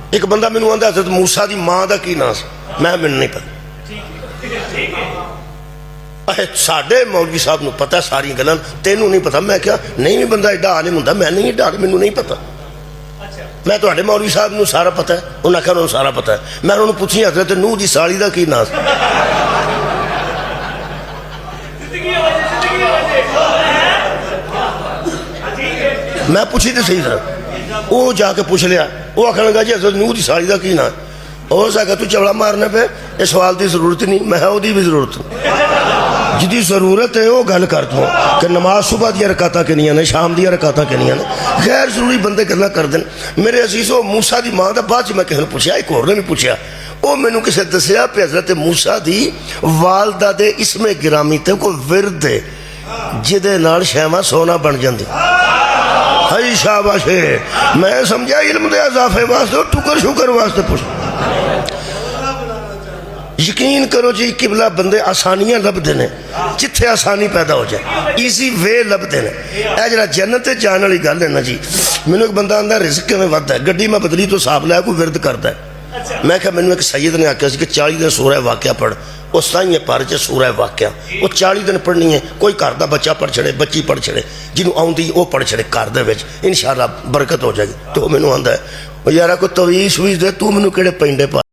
एक बंदा मैनू आंदा हज़रत मूसा की माँ का की नाम सी, मैं मैनू नहीं पता। साडे मौलवी साहब नूं पता सारी गल्लां, तेनू नहीं पता। मैं क्या नहीं भी बंदा एडा आलिम हुंदा, मैं नहीं एडा आलिम, मैनू नहीं पता। मैं तुहाडे मौलवी साहब नूं सारा पता है। उन्हें आख्या उन्होंने सारा पता है। मैं उन्होंने पूछी हज़रत नूह की साली का की नाम सी। मैं पूछी तो सही सर, वो जाके पूछ लिया। वो आखन लगा जी हज़रत नूह की साली का की नाम। हो सका तू चवड़ा मारने पे, इस सवाल की जरूरत नहीं। मैं उसकी भी जरूरत जिदी जरूरत है वो गल कर दो कि नमाज सुबह दी रकातां किनियां ने, शाम दी रकातां किनियां ने। गैर जरूरी बंदे गल्लां कर देन। मेरे अजीज वो मूसा की माँ का बाद मैं किसी ने पूछा, एक होर ने भी पूछा, वो मैनू किसी दसिया कि हज़रत मूसा की वालदा दे इसमें गिरामी ते कोई विरद है जिदे नाल शैवां सोना बन जांदी। हाई शाबाश है। मैं समझा इल्म दे इजाफे वास्ते, टुकर शुकर वास्ते पूछ। यकीन करो जी किबला बंदे आसानियां लभदे ने जिथे आसानी पैदा हो जाए, ईजी वे लभदे ने। यह जरा जन्नत जाने वाली गल है ना जी। मैनू एक बंदा आंदा रिस्क किवें वधदा है, गड्डी मैं बदली तो हिसाब लिया कोई विरद करता है। मैं क्या मैनू एक सैयद ने आख्या कि 40 दिन सूरह वाक़या पढ़। वो साइए पर च सूरह वाक़या वो 40 दिन पढ़नी है। कोई घर का बच्चा पढ़ छड़े, बच्ची पढ़ छड़े, जिन्हों आउंदी वो पढ़ छड़े घर दे विच, इंशाअल्लाह बरकत हो जाएगी। तो मैनू आंदा है यार कोई तवीश वीश दे, तू मैनू किहड़े पेंडे पा